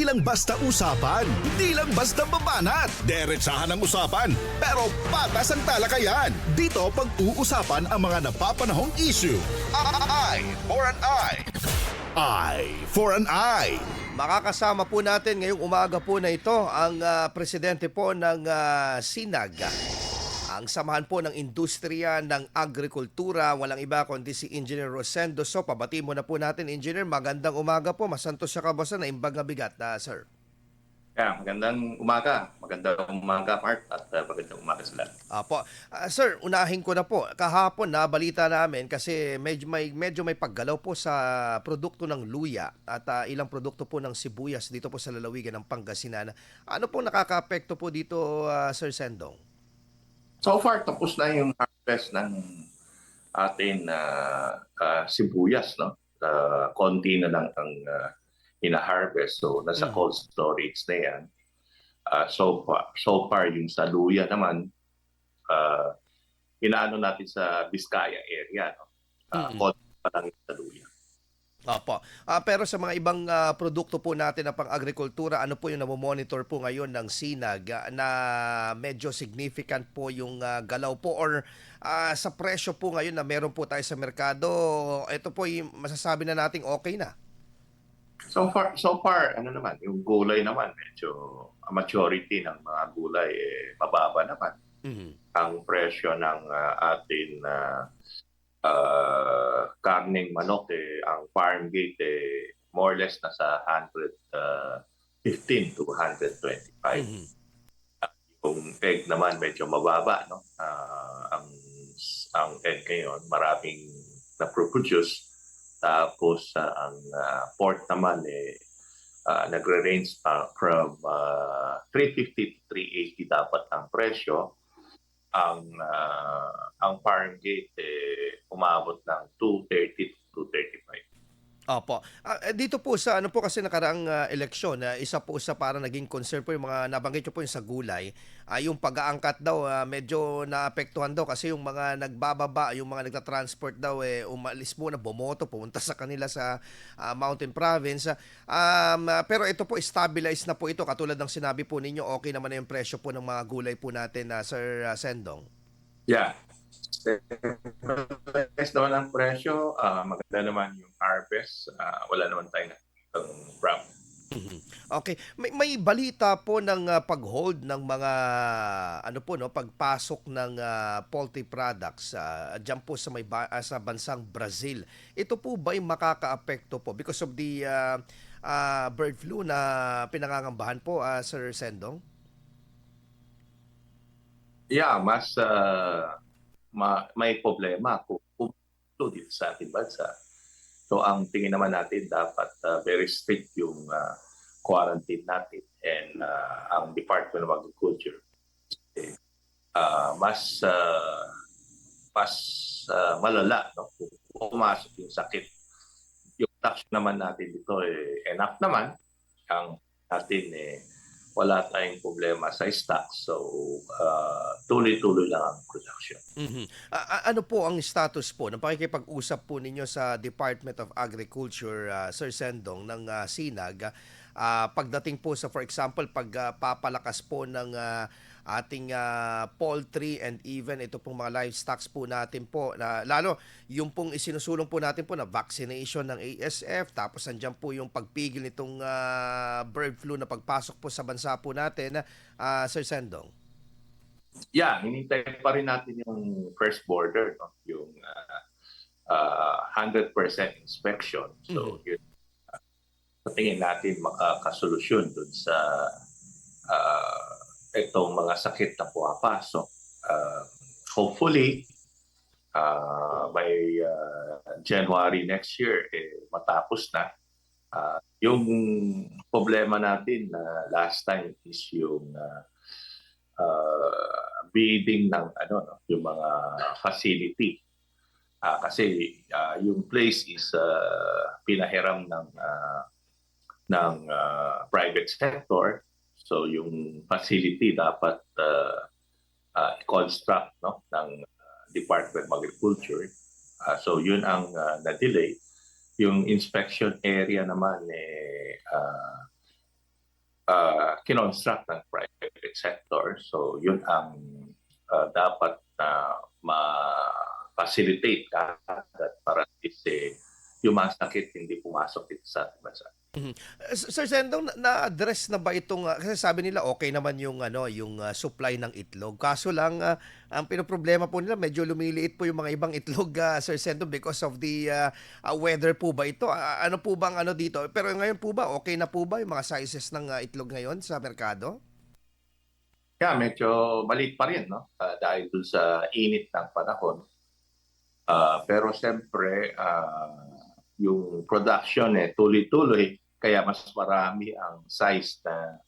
lang basta usapan, hindi lang basta babanat. Derechahan ang usapan, pero patas ang talakayan. Dito pag-uusapan ang mga napapanahong issue. Eye for an eye. Eye for an eye. Makakasama po natin ngayong umaga po na ito ang presidente po ng SINAG. Ang samahan po ng industriya ng agrikultura, walang iba kundi si Engineer Rosendo. So, pabati mo na po natin, Engineer. Magandang umaga po. Masantos siya kabasan na imbag na bigat na, sir. Magandang umaga. Magandang umaga, Mark, at magandang umaga sa lahat. Apo. Sir, unahin ko na po. Kahapon na balita namin kasi medyo may paggalaw po sa produkto ng luya at ilang produkto po ng sibuyas dito po sa lalawigan ng Pangasinan. Ano po nakaka-apekto po dito, Sir Sendong? So far, tapos na yung harvest ng atin sibuyas, no? Konti na lang ang ina-harvest. So, nasa cold storage na yan. So far, yung sa luya naman, inaano natin sa Vizcaya area, no? Konti pa lang yung sa luya. Opo. Pero sa mga ibang produkto po natin na pang-agrikultura, ano po yung namomonitor po ngayon ng SINAG na medyo significant po yung galaw po or sa presyo po ngayon na meron po tayo sa merkado, ito po yung masasabi na nating okay na? So far, ano naman, yung gulay naman, medyo majority ng mga gulay mababa naman. Ang presyo ng atin karneng manok, ang farm gate, more or less nasa 115 to 125. Yung egg naman medyo mababa, no? Ang egg ngayon, maraming na-produce. Tapos ang pork naman nagre-range from 350 to 380 dapat ang presyo. Ang farm gate umabot ng 230 to 235. Opo. Dito po sa ano po kasi nakaraang eleksyon, isa po sa parang naging concern po yung mga nabanggit nyo po yung sa gulay, yung pag-aangkat daw medyo naapektuhan daw kasi yung mga nagbababa, yung mga nagta-transport daw umalis muna, bumoto, pumunta sa kanila sa Mountain Province. Pero ito po, stabilize na po ito. Katulad ng sinabi po ninyo, okay naman na yung presyo po ng mga gulay po natin, Sir Sendong. Yeah. Stabilize naman ang presyo. Maganda naman yung harvest. Wala naman tayong problem. Okay, may balita po ng pag-hold ng mga ano po no, pagpasok ng poultry products diyan po sa sa bansang Brazil. Ito po ba ay makakaapekto po because of the bird flu na pinangangambahan po, Sir Sendong? Yeah, mas may problema kung dito sa ating bansa. So ang tingin naman natin dapat very strict yung quarantine natin and ang Department of Agriculture mas malala, no? Kung pumasok yung sakit. Yung production naman natin dito enough naman. Ang natin wala tayong problema sa stock. So, tuloy-tuloy lang ang production. Ano po ang status po ng pakikipag-usap po ninyo sa Department of Agriculture, Sir Sendong, ng SINAG, pagdating po sa, for example, pagpapalakas po ng ating poultry and even ito pong mga livestock po natin po, lalo yung pong isinusulong po natin po na vaccination ng ASF, tapos andyan po yung pagpigil nitong bird flu na pagpasok po sa bansa po natin, Sir Sendong. Yeah, hinintay pa rin natin yung first border, no? Yung 100% inspection. So, yun, tingin natin makakasolusyon dun sa itong mga sakit na pumapasok. Hopefully, by January next year, matapos na. Yung problema natin last time is yung bidding ng yung mga facility. Kasi yung place is pinahiram ng private sector. So yung facility dapat construct, no, ng Department of Agriculture. So yun ang na-delay. Yung inspection area naman kinonstruct ng private sector. So yun ang dapat na ma-facilitate agad para at least yung mga sakit hindi pumasok dito sa ating bansa. Mhm. Sir Sendong, na-address na ba itong kasi sabi nila okay naman yung yung supply ng itlog. Kaso lang ang pinoproblema po nila medyo lumiliit po yung mga ibang itlog, Sir Sendong, because of the weather po ba ito? Ano po bang ano dito? Pero ngayon po ba okay na po ba yung mga sizes ng itlog ngayon sa merkado? Kaya medyo maliit pa rin, no? Dahil dun sa init ng panahon. Pero siyempre, yung production tuloy-tuloy, kaya mas marami ang size na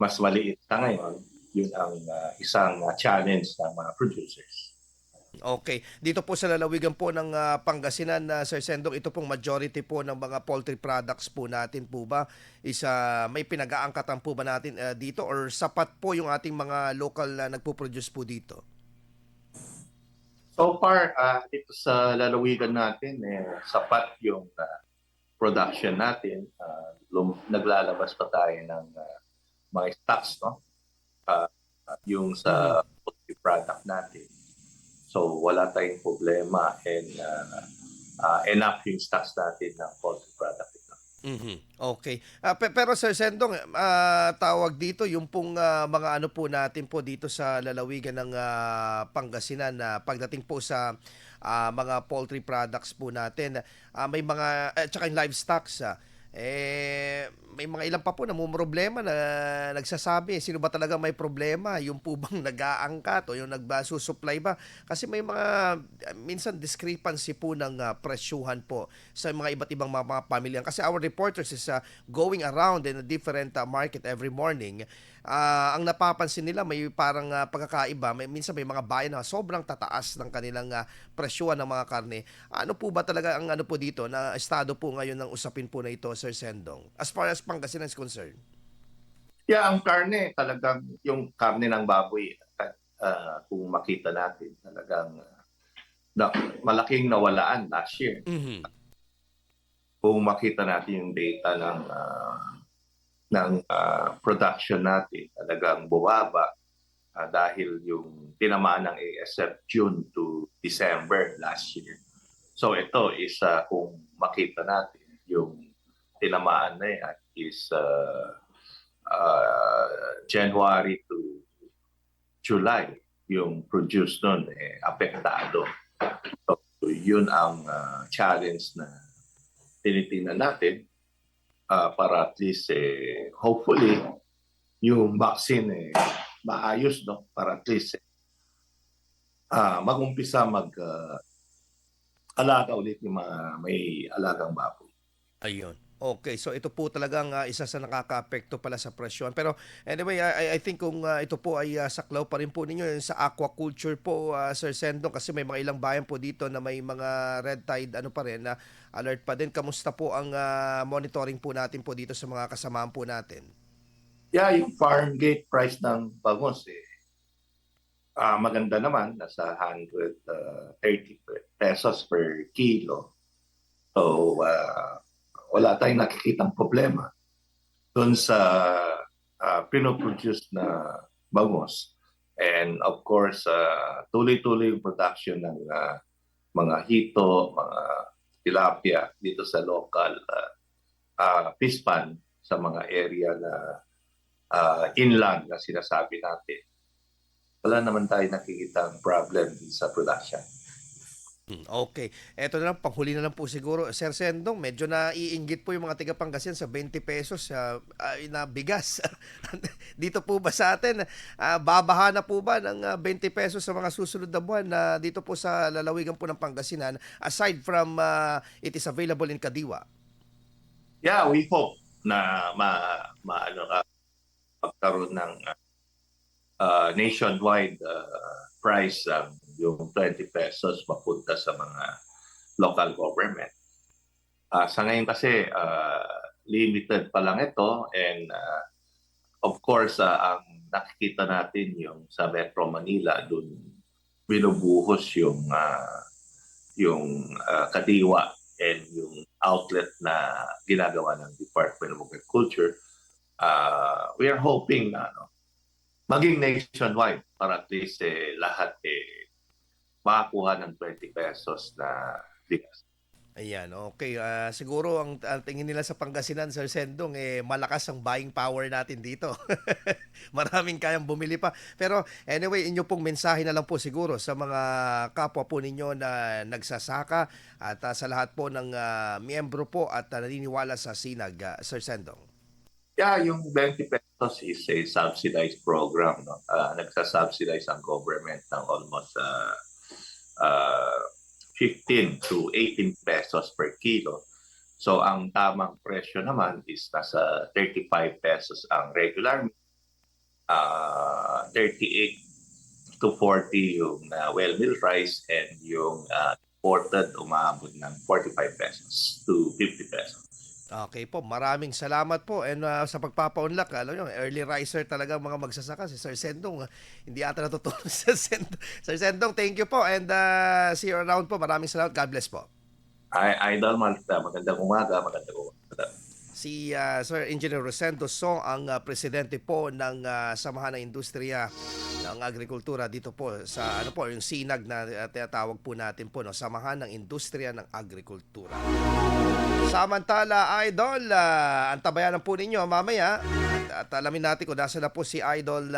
mas maliit na ngayon. Yun ang isang challenge ng mga producers. Okay. Dito po sa lalawigan po ng Pangasinan, Sir Sendong, ito pong majority po ng mga poultry products po natin po ba may pinag-aangkatan po ba natin dito, or sapat po yung ating mga local na nagpo-produce po dito? So far, dito sa lalawigan natin, sapat yung production natin. Naglalabas pa tayo ng mga stocks, no? Yung sa poultry product natin. So wala tayong problema, and enough yung stocks natin ng poultry product ito. Mhm. Okay. Pero Sir Sendong, tawag dito yung pong mga ano po natin po dito sa lalawigan ng Pangasinan na pagdating po sa mga poultry products po natin, may mga tsaka yung livestock may mga ilan pa po namumroblema na nagsasabi, sino ba talaga may problema? Yung po bang nag-aangkat o yung nagsusupply ba? Kasi may mga minsan discrepancy po ng presyuhan po sa mga iba't ibang mga pamilya. Kasi our reporters is going around in a different market every morning. Ang napapansin nila may parang pagkakaiba. Minsan may mga bayan na sobrang tataas ng kanilang presyuhan ng mga karne. Ano po ba talaga ang ano po dito na estado po ngayon ng usapin po na ito, Sir Sendong, as far as Pangasinan is concerned? Yeah, ang karne, talagang yung karne ng baboy, kung makita natin, talagang malaking nawalaan last year. Mhm. Kung makita natin yung data ng production natin, talagang bumaba dahil yung tinamaan ng ASF June to December last year. So ito is kung makita natin yung tinamaan na yan is January to July, yung produce nun apektado. So yun ang challenge na tinitingnan natin para at least hopefully yung vaccine maayos, no, para at least mag-umpisa alaga ulit yung mga may alagang baboy. Ayun. Okay, so ito po talagang isa sa nakakaapekto pala sa presyon. Pero anyway, I think kung ito po ay saklaw pa rin po ninyo sa aquaculture po, Sir Sendong, kasi may mga ilang bayan po dito na may mga red tide ano pa rin na alert pa din. Kamusta po ang monitoring po natin po dito sa mga kasamahan po natin? Yeah, yung farm gate price ng bangus maganda naman, nasa 130 pesos per kilo. So wala tayong nakikitang problema doon sa pinoproduce na bangus. And of course, tuloy-tuloy yung production ng mga hito, mga tilapia dito sa local fish pond sa mga area na inland na sinasabi natin. Wala naman tayo nakikitang problem sa production. Okay. Eto na lang, panghuli na lang po siguro. Sir Sendong, medyo naiinggit po yung mga taga Pangasinan sa 20 pesos na bigas. Dito po ba sa atin, babaha na po ba ng 20 pesos sa mga susunod na buwan dito po sa lalawigan po ng Pangasinan, aside from it is available in Kadiwa? Yeah, we hope na magkaroon ng nationwide price yung 20 pesos mapunta sa mga local government. Sa ngayon kasi limited pa lang ito, and of course ang nakikita natin yung sa Metro Manila, dun binubuhos yung Kadiwa and yung outlet na ginagawa ng Department of Agriculture. we are hoping na maging nationwide para at least lahat makakuha ng 20 pesos na bigas. Ayan, okay. Siguro ang tingin nila sa Pangasinan, Sir Sendong, malakas ang buying power natin dito. Maraming kayang bumili pa. Pero anyway, inyo pong mensahe na lang po siguro sa mga kapwa po ninyo na nagsasaka at sa lahat po ng miyembro po at naniniwala sa Sinag, Sir Sendong. Yeah, yung 20 pesos is a subsidized program. No? Nagsasubsidize ang government ng almost 15 to 18 pesos per kilo. So ang tamang presyo naman is nasa 35 pesos ang regular, 38 to 40 yung well-milled rice, and yung imported umabot ng 45 pesos to 50 pesos. Okay po, maraming salamat po and sa pagpapaunlak, alam nyo, early riser talaga ang mga magsasaka. Si Sir Sendong, hindi ata natutulog sa Sendong. Sir Sendong, thank you po and see you around po. Maraming salamat. God bless po. Idol, magandang umaga, magandang umaga. Si Sir Engineer Rosendo Song, ang presidente po ng Samahan ng Industriya ng Agrikultura dito po sa yung SINAG na tinatawag po natin po, Samahan ng Industriya ng Agrikultura. Samantala, Idol, antabayan po ninyo mamaya at alamin natin kung nasa na po si Idol